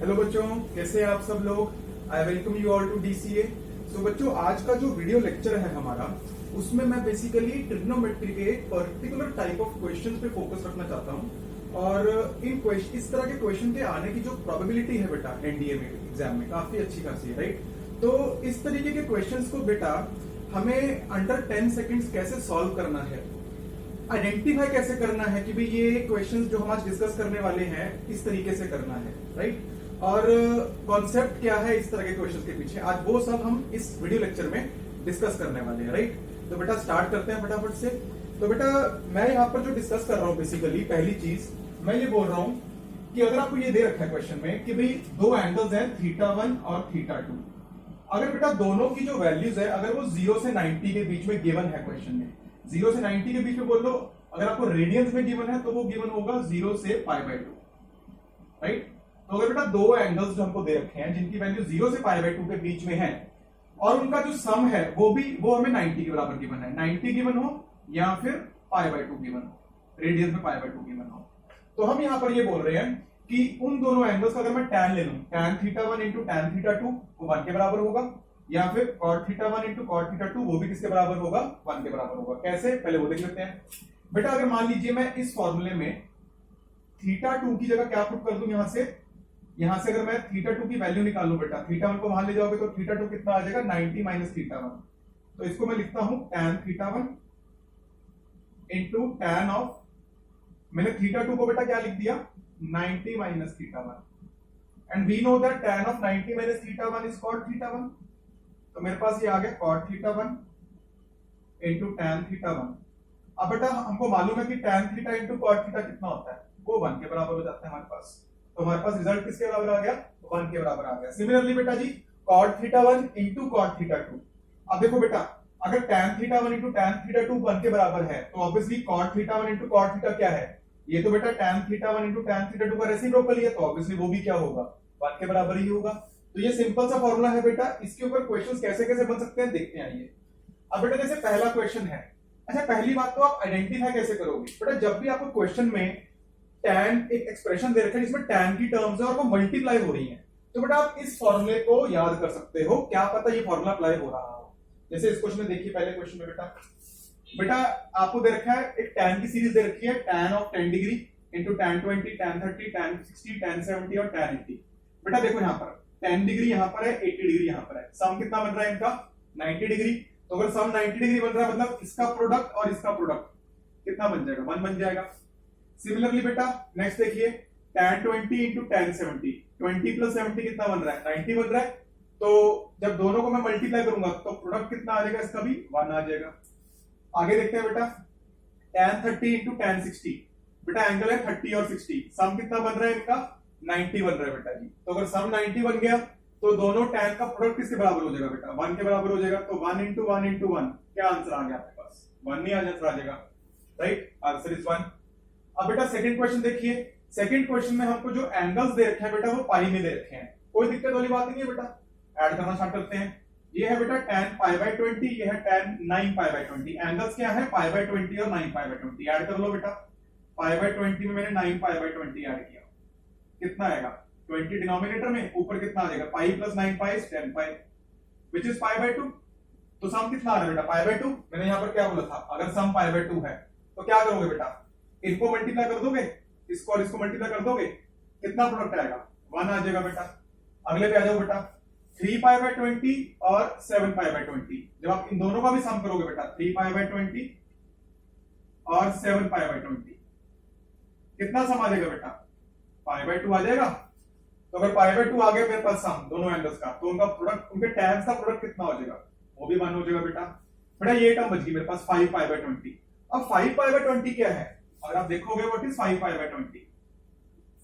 Hello बच्चों, कैसे हैं आप सब लोग। I welcome you all to DCA. So बच्चों, आज का जो वीडियो लेक्चर है हमारा, उसमें मैं बेसिकली ट्रिग्नोमेट्री के एक पर्टिकुलर टाइप ऑफ क्वेश्चंस पे फोकस रखना चाहता हूं। और इस तरह के क्वेश्चन के आने की जो प्रोबेबिलिटी है बेटा एनडीए में एग्जाम में काफी अच्छी खासी है, राइट। तो इस तरीके के क्वेश्चंस को बेटा हमें अंडर 10 सेकेंड्स कैसे सॉल्व करना है, आइडेंटिफाई कैसे करना है कि भाई ये क्वेश्चंस जो हम आज डिस्कस करने वाले हैं इस तरीके से करना है, राइट। और कॉन्सेप्ट क्या है इस तरह के क्वेश्चंस के पीछे, आज वो सब हम इस वीडियो लेक्चर में डिस्कस करने वाले हैं, राइट। तो बेटा स्टार्ट करते हैं फटाफट से। तो बेटा मैं यहाँ पर जो डिस्कस कर रहा हूँ, बेसिकली पहली चीज मैं ये बोल रहा हूँ कि अगर आपको ये दे रखा है क्वेश्चन में कि भाई दो एंगल्स हैं θ1 और θ2, अगर बेटा दोनों की जो वैल्यूज है अगर वो 0 से 90 के बीच में गिवन है, क्वेश्चन में 0 से 90 के बीच में बोल लो, अगर आपको रेडियंस में गिवन है तो वो गिवन होगा 0 से π/2, राइट। तो अगर बेटा दो एंगल्स जो हमको दे रखे हैं जिनकी वैल्यू 0 से π/2 के बीच में है और उनका जो सम है वो हमें 90 के बराबर गिवन है, 90 गिवन हो या फिर π/2 गिवन हो, रेडियंस में π/2 गिवन हो, तो हम यहां पर ये बोल रहे हैं कि उन दोनों एंगल्स का अगर मैं tan ले लूं, tan θ1 इंटू tan θ2 वो 1 के बराबर होगा, या फिर cot θ1 इंटू cot θ2 वो भी किसके बराबर होगा, 1 के बराबर होगा। कैसे, पहले वो देख लेते हैं। बेटा अगर मान लीजिए मैं इस फॉर्मूले में θ2 की जगह क्या पुट कर दूं, यहां से अगर मैं θ2 की वैल्यू निकालूं बेटा, θ1 को वहां ले जाओगे तो θ2 कितना आ जाएगा 90 माइनस θ1, तो इसको मैं लिखता हूं tan θ1 इंटू tan ऑफ, मैंने θ2 को बेटा क्या लिख दिया 90 minus θ1, and we know that tan of 90 minus θ1 is cot θ1, तो मेरे पास ये आ गया cot θ1 इंटू tan θ1। अब बेटा हमको मालूम है कि tan θ इंटू cot θ कितना होता है, वो 1 के बराबर हो जाता है हमारे पास, तो हमारे पास रिजल्ट किसके बराबर आ गया, 1 के बराबर आ गया। सिमिलरली बेटा जी cot θ1 इंटू cot θ2, अब देखो बेटा अगर tan θ1 इंटू tan θ2 1 के बराबर है तो ऑब्वियसली cot θ1 इंटू cot θ क्या है, ये तो बेटा tan θ1 इंटू tan θ2 का रेसिप्रोकल ही है, तो ऑब्वियसली वो भी क्या होगा 1 के बराबर ही होगा। तो ये सिंपल सा फॉर्मूला है बेटा, इसके ऊपर क्वेश्चंस कैसे कैसे बन सकते हैं देखते हैं आइए। अब बेटा जैसे पहला क्वेश्चन है, अच्छा पहली बात तो आप आइडेंटिफाई कैसे करोगे बेटा, जब भी आपको क्वेश्चन में tan एक एक्सप्रेशन दे रखा है जिसमें tan की टर्म्स है और वो मल्टीप्लाई हो रही है, तो बेटा आप इस फॉर्मूले को याद कर सकते हो, क्या पता ये फॉर्मूला अप्लाई हो रहा हो। जैसे इस क्वेश्चन में देखिए, पहले क्वेश्चन में बेटा आपको दे रखा है एक tan की सीरीज दे रखी है, tan of 10 degree into tan 20 tan 30 tan 60 tan 70 और tan 80। बेटा देखो यहाँ पर 10 डिग्री यहाँ पर है, 80 डिग्री यहाँ पर है, सम कितना बन रहा है इनका 90 डिग्री, तो अगर सम 90 डिग्री बन रहा है मतलब इसका प्रोडक्ट और इसका प्रोडक्ट कितना बन जाएगा, 1 बन जाएगा। सिमिलरली बेटा नेक्स्ट देखिए tan 20 इंटू tan 70, 20 प्लस 70 कितना बन रहा है 90 बन रहा है, तो जब दोनों को मैं मल्टीप्लाई करूंगा तो प्रोडक्ट कितना आ जाएगा, इसका भी 1 आ जाएगा। आगे देखते हैं बेटा tan 30 इंटू tan 60, बेटा एंगल है 30 और 60, सम कितना बन रहा है इनका 90 बन रहा है बेटा जी, तो अगर सम 90 बन गया तो दोनों tan का प्रोडक्ट किसके बराबर हो जाएगा बेटा 1 के बराबर हो जाएगा, तो 1 इंटू 1 इंटू 1 क्या आंसर आ गया आपके पास, 1 नहीं आंसर आ जाएगा, राइट, आंसर इज 1। अब बेटा सेकंड क्वेश्चन देखिए, सेकंड क्वेश्चन में हमको जो एंगल्स दे रखे हैं बेटा वो पाई में दे रखे हैं, कोई दिक्कत वाली बात नहीं है बेटा, ऐड करना स्टार्ट करते हैं। ये है बेटा tan π/20, ये है tan 9 π/20, एंगल्स क्या है π/20 और 9 π/20, ऐड कर लो बेटा, π/20 में मैंने 9 π/20 ऐड किया, कितना आएगा 20 डिनोमिनेटर में, ऊपर कितना आ जाएगा pi plus 9 pi 10 pi which is π/2, तो सम कितना आ रहा है बेटा π/2, मैंने यहां पर क्या बोला था अगर सम π/2 है तो क्या करोगे बेटा, इनको मल्टीप्लाई कर दोगे, इसको और इसको मल्टीप्लाई कर दोगे, कितना प्रोडक्ट आएगा 1 आ जाएगा बेटा। अगले पे आ जाओ बेटा 3 π/20 और 7 π/20, जब आप इन दोनों का भी सम करोगे बेटा 3 π/20 और 7 π/20 कितना सम आ जाएगा बेटा π/2 आ जाएगा, तो अगर π/2 आ गया मेरे पास सम दोनों एंगल्स का, तो उनका प्रोडक्ट, उनके टैन्स का प्रोडक्ट कितना हो जाएगा, वो भी 1 हो जाएगा बेटा। बेटा ये टर्म बच गई मेरे पास 5 π/20। अब 5 π/20 क्या है, अगर आप देखोगे व्हाट इज 5 π/20,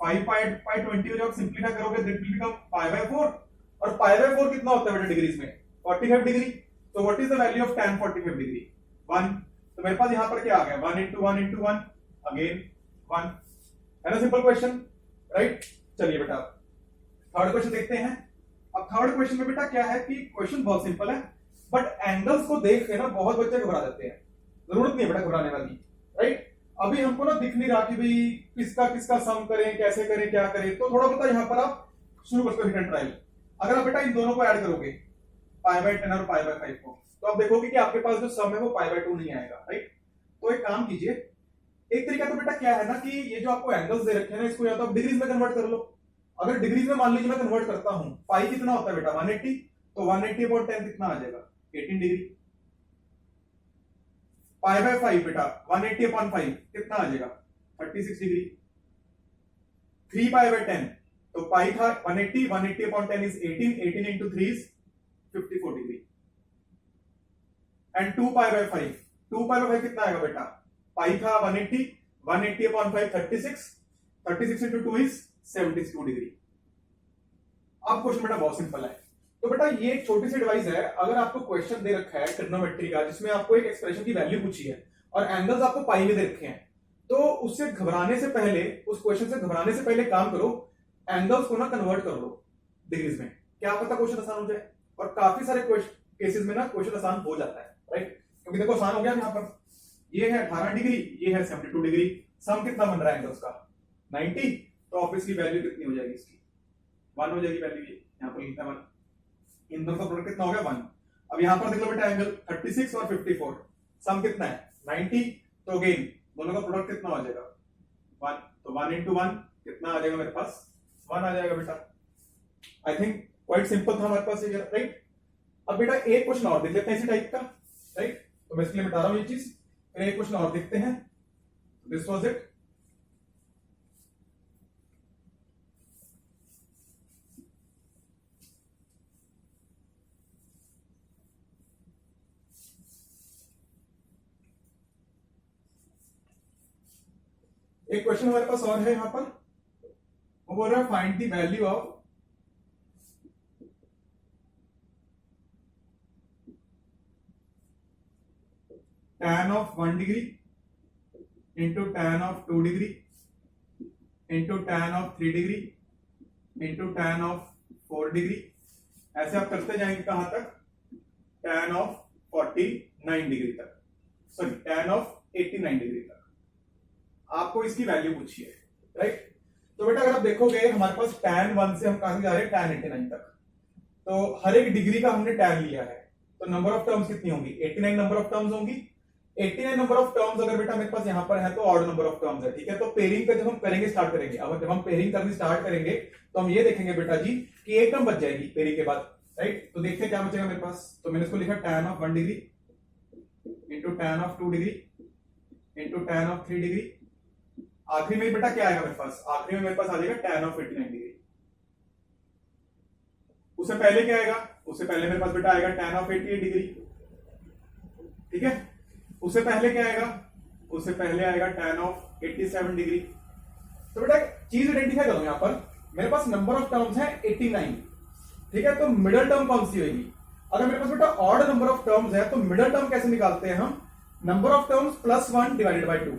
5 π/20 जब सिंपलीफाई करोगे दैट विल बिकम π/4, और π/4 कितना होता है बेटा डिग्रीज में 45 डिग्री, तो what is the value of tan 45 degree 1, तो मेरे पास यहां पर क्या आ गया 1 इंटू 1 इंटू 1 अगेन 1, है ना सिंपल क्वेश्चन, राइट। चलिए बेटा थर्ड क्वेश्चन देखते हैं। अब थर्ड क्वेश्चन में बेटा क्या है कि क्वेश्चन बहुत सिंपल है, बट एंगल्स को देख के ना बहुत बच्चे घबरा जाते हैं, जरूरत नहीं है बेटा घबराने वाली, राइट। अभी हमको ना दिख नहीं रहा कि भाई किसका किसका सम करें, कैसे करें, क्या करें, तो थोड़ा बहुत यहाँ पर आप शुरू करते हैं ट्रायल। अगर आप बेटा इन दोनों को ऐड करोगे π/10 और π/5 को, तो आप देखोगे कि आपके पास जो सम है वो π/2 नहीं आएगा, राइट। तो एक काम कीजिए, एक तरीका तो बेटा क्या है ना कि ये जो आपको एंगल्स दे रखे हैं ना, इसको या तो आप डिग्रीज में कन्वर्ट कर लो। अगर डिग्रीज में मान लीजिए मैं कन्वर्ट करता हूं, पाई कितना होता है बेटा 180, तो 180/10 कितना आ जाएगा 18 डिग्री। π/5 बेटा 180/5 कितना आ जाएगा 36 डिग्री। 3π/10 तो पाई था 180, 180/10 is 18, 18 into 3 is 54 degree. And 2π/5, 2π/5 कितना आएगा बेटा, पाई था 180, 180/5 36, 36 into 2 is 72 डिग्री। अब क्वेश्चन बेटा बहुत सिंपल है। तो बेटा ये एक छोटी सी एडवाइस है, अगर आपको क्वेश्चन दे रखा है ट्रिग्नोमेट्री का जिसमें आपको एक एक्सप्रेशन की वैल्यू पूछी है और एंगल्स आपको पाई में दे रखे हैं, तो उससे घबराने से पहले, उस क्वेश्चन से घबराने से पहले काम करो, एंगल्स को ना कन्वर्ट कर लो डिग्रीज में, क्या पता क्वेश्चन आसान हो जाए। और काफी सारे केसेस में ना क्वेश्चन आसान हो जाता है, राइट। क्योंकि देखो आसान हो गया यहाँ पर, ये है 18 डिग्री, ये है 72 डिग्री, सम कितना बन रहा है एंगल्स का 90, तो ऑब्वियसली वैल्यू कितनी हो जाएगी इसकी 1 हो जाएगी वैल्यू, यहाँ पर लिखता है 1। इन दोनों का प्रोडक्ट कितना हो गया 1। अब यहाँ पर देख लो बेटा एंगल 36 और 54, सम कितना है 90, तो अगेन दोनों का प्रोडक्ट कितना हो जाएगा 1, तो 1 into 1 कितना आ जाएगा मेरे पास 1 आ जाएगा बेटा। आई थिंक क्वाइट सिंपल था हमारे पास ये, राइट। अब बेटा एक क्वेश्चन और देख लेते हैं इसी टाइप का, राइट। तो मैं इसके लिए बता रहा हूं ये चीज, फिर एक क्वेश्चन और देखते हैं। This was it. एक क्वेश्चन हमारे पास और है यहां पर, वो बोल रहा है find the value of tan of 1 degree into tan of 2 degree into tan of 3 degree into tan of 4 degree. ऐसे आप करते जाएंगे कहां तक, tan of 49 डिग्री तक, सॉरी tan of 89 डिग्री तक। आपको इसकी वैल्यू पूछी है, राइट। तो बेटा अगर आप देखोगे हमारे पास tan 1 से हम कहां जा रहे हैं tan 89 तक, तो हर एक डिग्री का हमने tan लिया है, तो नंबर ऑफ टर्म्स कितनी होंगी 89 नंबर ऑफ टर्म्स होंगी। 89 नंबर ऑफ टर्म्स अगर बेटा मेरे पास यहां पर है तो ऑड नंबर ऑफ टर्म्स है, ठीक है। तो पेयरिंग का जब हम करेंगे स्टार्ट करेंगे, अब जब हम पेयरिंग करनी स्टार्ट करेंगे तो हम ये देखेंगे बेटा जी कि एक टर्म बच जाएगी पेयरिंग के बाद, राइट। तो देखते हैं क्या बचेगा मेरे पास, तो मैंने इसको लिखा tan of 1 degree into tan of 2 degree into tan of 3 degree. आखिरी में बेटा क्या आएगा मेरे पास, आखिरी में मेरे पास आ जाएगा tan of 89 डिग्री। उससे पहले क्या आएगा, उससे पहले मेरे पास बेटा आएगा tan of 88 डिग्री, ठीक है। उससे पहले क्या आएगा, उससे पहले आएगा tan of 87 डिग्री। तो बेटा चीज आइडेंटिफाई करो, यहां पर मेरे पास नंबर ऑफ टर्म्स है 89, ठीक है। तो मिडिल टर्म कौन सी होगी, अगर मेरे पास बेटा ऑड नंबर ऑफ टर्म्स है तो मिडिल टर्म कैसे निकालते हैं हम, number of terms plus 1 divided by 2।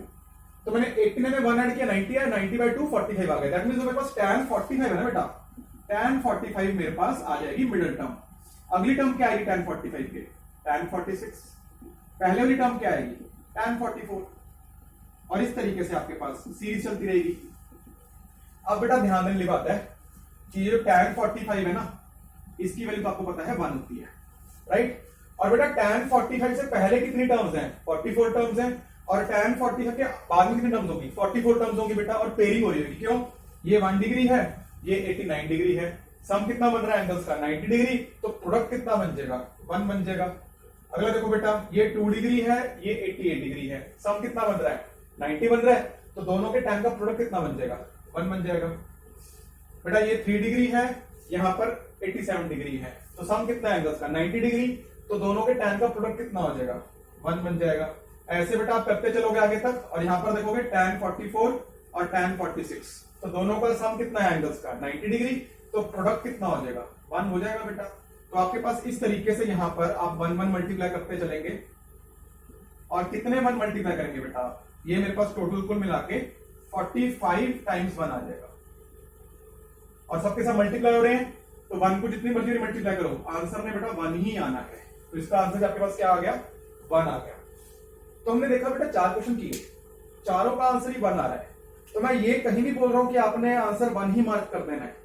तो मैंने 89 में 1 ऐड किया 90 है, 90/2 45 आ गया। दैट मींस मेरे पास tan 45 है ना बेटा, tan 45 मेरे पास आ जाएगी मिडिल टर्म। अगली टर्म क्या आएगी tan 45 के, tan 46। पहले वाली टर्म क्या आएगी tan 44, और इस तरीके से आपके पास सीरीज चलती रहेगी। अब बेटा ध्यान देने वाली बात है कि ये जो tan 45 है ना, इसकी वैल्यू तो आपको पता है 1 होती है, राइट। और बेटा tan 45 से पहले कितनी टर्म्स हैं, 44 टर्म्स हैं, और tan 45 के बाद में कितनी टर्म्स होगी 44 टर्म्स होगी बेटा, और पेयरिंग हो रही होगी, क्यों, ये 1 डिग्री है, ये 89 डिग्री है। सम कितना बन रहा है एंगल्स का 90 डिग्री, तो प्रोडक्ट कितना बन जाएगा 1 बन जाएगा। अगला देखो बेटा ये 2 डिग्री है, ये 88 डिग्री है, सम कितना बन रहा है 90 बन रहा है, तो दोनों के tan का प्रोडक्ट कितना बन जाएगा 1 बन जाएगा। बेटा ये 3 डिग्री है, यहां पर 87 डिग्री है, तो सम कितना एंगल्स का 90 डिग्री, तो दोनों के tan का प्रोडक्ट कितना हो जाएगा 1 बन जाएगा। ऐसे बेटा आप करते चलोगे आगे तक, और यहां पर देखोगे tan 44 और tan 46, तो दोनों का सम कितना है एंगल्स का 90 डिग्री, तो प्रोडक्ट कितना हो जाएगा 1 हो जाएगा बेटा। तो आपके पास इस तरीके से यहां पर आप 1 1 मल्टीप्लाई करते चलेंगे, और कितने 1 मल्टीप्लाई करेंगे बेटा, ये मेरे पास टोटल कुल मिला के 45 टाइम्स 1 आ जाएगा, और सबके साथ मल्टीप्लाई हो रहे हैं, तो 1 को जितनी मर्जी मल्टीप्लाई करो आंसर में बेटा 1 ही आना है। तो इसका आंसर आपके पास क्या आ गया 1 आ गया। तो हमने देखा बेटा 4 क्वेश्चन किए, चारों का आंसर ही 1 आ रहा है। तो मैं ये कहीं नहीं बोल रहा हूं कि आपने आंसर 1 ही मार्क कर देना है,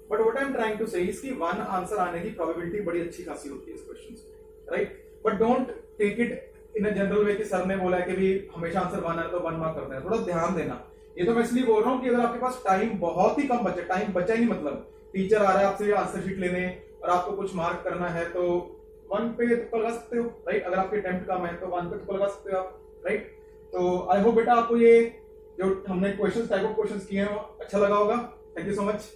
but what I am trying to say इसकी वन आंसर आने की प्रोबेबिलिटी बड़ी अच्छी खासी होती है इस क्वेश्चन से, right. But don't take it in a general way कि सर ने बोला है कि भी हमेशा आंसर वन है तो 1 मार्क करते हैं, थोड़ा ध्यान देना। ये तो मैं इसलिए बोल रहा हूँ कि अगर आपके पास टाइम बहुत ही कम बचे, टाइम बचा ही नहीं, मतलब टीचर आ रहा है आपसे आंसर शीट लेने और आपको कुछ मार्क करना है, तो 1 पे तुक्का लगा सकते हो, राइट। अगर आपके अटेम्प्ट कम है तो 1 पे तुक्का लगा सकते हो आप, राइट। तो आई होप बेटा आपको ये जो हमने क्वेश्चन टाइप ऑफ क्वेश्चन किए हैं वो अच्छा लगा होगा। Thank you so much.